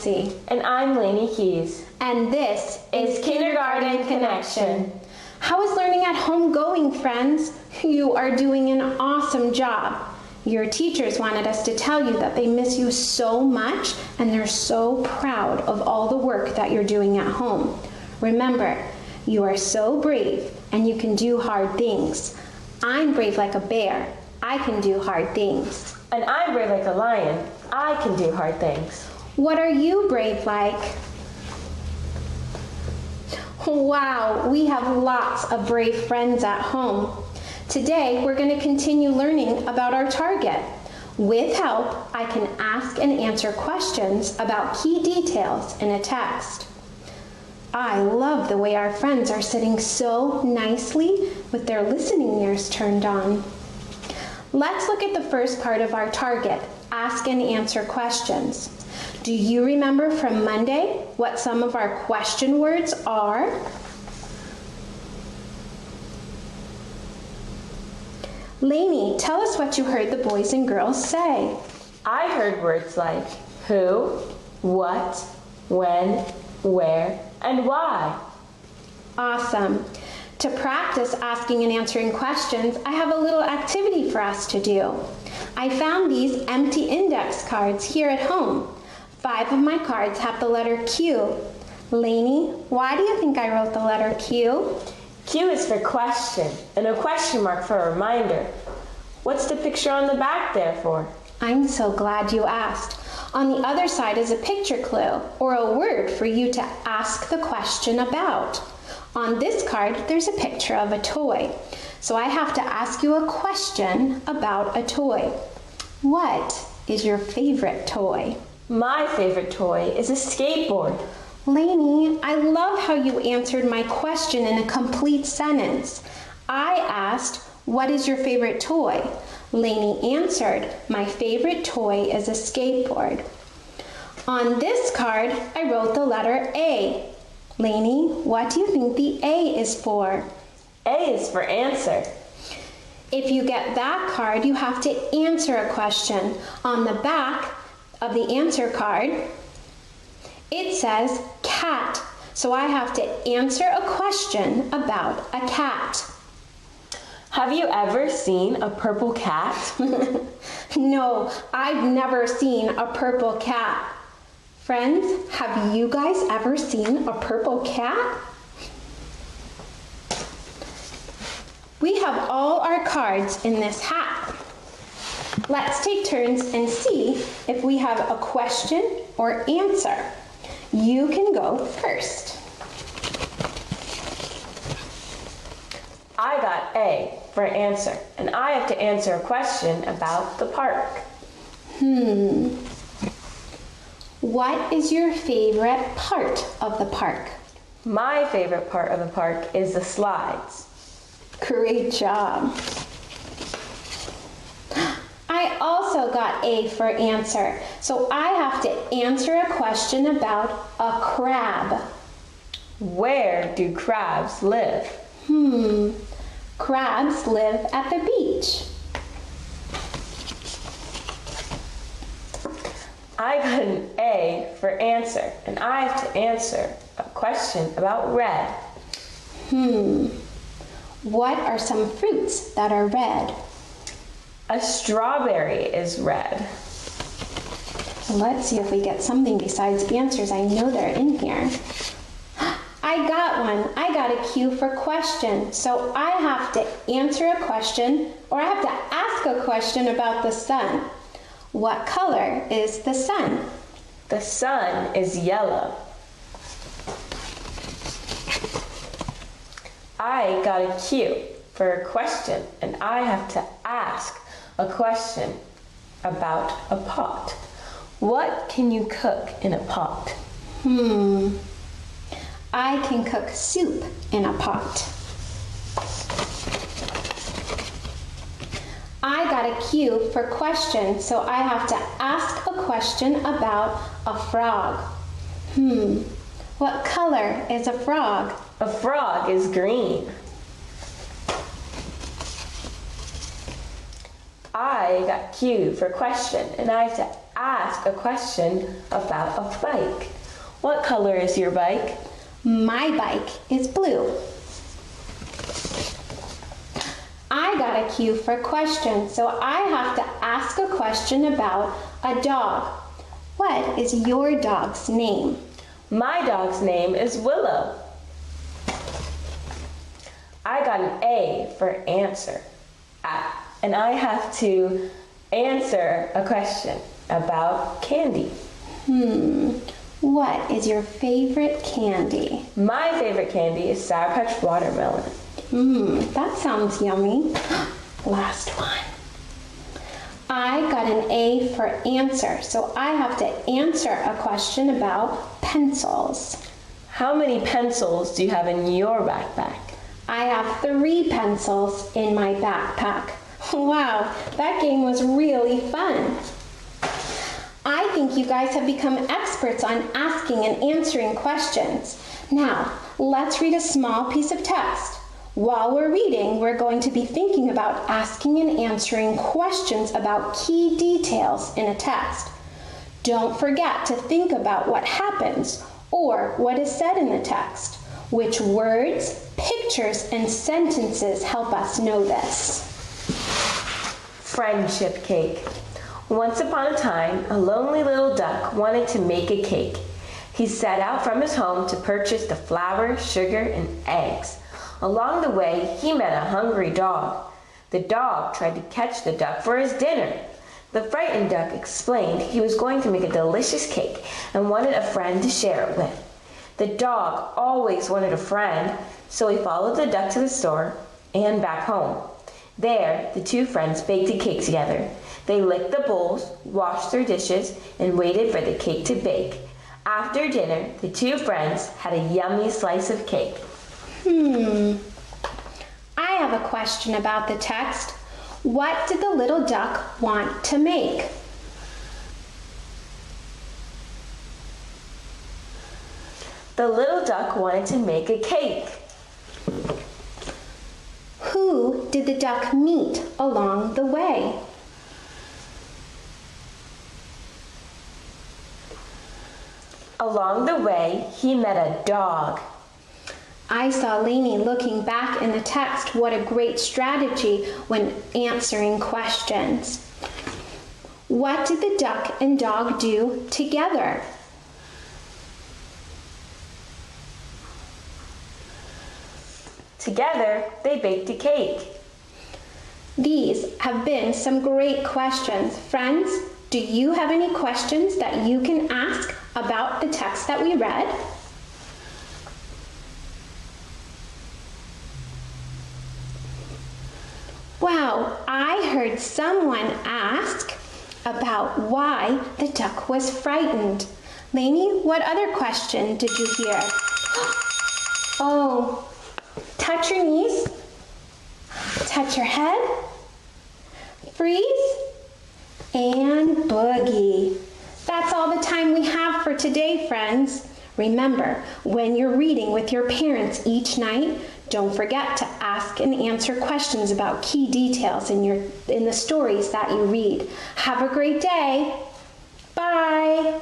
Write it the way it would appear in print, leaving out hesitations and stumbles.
Nancy. And I'm Lainey Keys. And this is Kindergarten Connection. How is learning at home going, friends? You are doing an awesome job. Your teachers wanted us to tell you that they miss you so much and they're so proud of all the work that you're doing at home. Remember, you are so brave and you can do hard things. I'm brave like a bear. I can do hard things. And I'm brave like a lion. I can do hard things. What are you brave like? Wow, we have lots of brave friends at home. Today, we're going to continue learning about our target. With help, I can ask and answer questions about key details in a text. I love the way our friends are sitting so nicely with their listening ears turned on. Let's look at the first part of our target, ask and answer questions. Do you remember from Monday what some of our question words are? Lainey, tell us what you heard the boys and girls say. I heard words like who, what, when, where, and why. Awesome. To practice asking and answering questions, I have a little activity for us to do. I found these empty index cards here at home. 5 of my cards have the letter Q. Lainey, why do you think I wrote the letter Q? Q is for question, and a question mark for a reminder. What's the picture on the back there for? I'm so glad you asked. On the other side is a picture clue, or a word for you to ask the question about. On this card, there's a picture of a toy. So I have to ask you a question about a toy. What is your favorite toy? My favorite toy is a skateboard. Lainey, I love how you answered my question in a complete sentence. I asked, what is your favorite toy? Lainey answered, my favorite toy is a skateboard. On this card, I wrote the letter A. Lainey, what do you think the A is for? A is for answer. If you get that card, you have to answer a question. On the back of the answer card, it says cat. So I have to answer a question about a cat. Have you ever seen a purple cat? No, I've never seen a purple cat. Friends, have you guys ever seen a purple cat? We have all our cards in this hat. Let's take turns and see if we have a question or answer. You can go first. I got A for answer, and I have to answer a question about the park. What is your favorite part of the park? My favorite part of the park is the slides. Great job. I also got A for answer, so I have to answer a question about a crab. Where do crabs live? Crabs live at the beach. I got an A for answer, and I have to answer a question about red. What are some fruits that are red? A strawberry is red. Let's see if we get something besides answers. I know they're in here. I got one. I got a Q for question. So I have to answer a question, or I have to ask a question about the sun. What color is the sun? The sun is yellow. I got a Q for a question, and I have to ask a question about a pot. What can you cook in a pot? I can cook soup in a pot. I got a Q for question, so I have to ask a question about a frog. What color is a frog? A frog is green. I got Q for question, and I have to ask a question about a bike. What color is your bike? My bike is blue. I got a cue for questions, so I have to ask a question about a dog. What is your dog's name? My dog's name is Willow. I got an A for answer. And I have to answer a question about candy. What is your favorite candy? My favorite candy is Sour Patch Watermelon. That sounds yummy. Last one. I got an A for answer, so I have to answer a question about pencils. How many pencils do you have in your backpack? I have 3 pencils in my backpack. Wow, that game was really fun. I think you guys have become experts on asking and answering questions. Now, let's read a small piece of text. While we're reading, we're going to be thinking about asking and answering questions about key details in a text. Don't forget to think about what happens or what is said in the text. Which words, pictures, and sentences help us know this? Friendship cake. Once upon a time, a lonely little duck wanted to make a cake. He set out from his home to purchase the flour, sugar, and eggs. Along the way, he met a hungry dog. The dog tried to catch the duck for his dinner. The frightened duck explained he was going to make a delicious cake and wanted a friend to share it with. The dog always wanted a friend, so he followed the duck to the store and back home. There, the 2 friends baked a cake together. They licked the bowls, washed their dishes, and waited for the cake to bake. After dinner, the 2 friends had a yummy slice of cake. I have a question about the text. What did the little duck want to make? The little duck wanted to make a cake. Who did the duck meet along the way? Along the way, he met a dog. I saw Lainey looking back in the text. What a great strategy when answering questions. What did the duck and dog do together? Together, they baked a cake. These have been some great questions. Friends, do you have any questions that you can ask about the text that we read? Wow, I heard someone ask about why the duck was frightened. Lainey, what other question did you hear? Oh, touch your knees, touch your head, freeze, and boogie. That's all the time we have for today, friends. Remember, when you're reading with your parents each night, don't forget to ask and answer questions about key details in the stories that you read. Have a great day. Bye.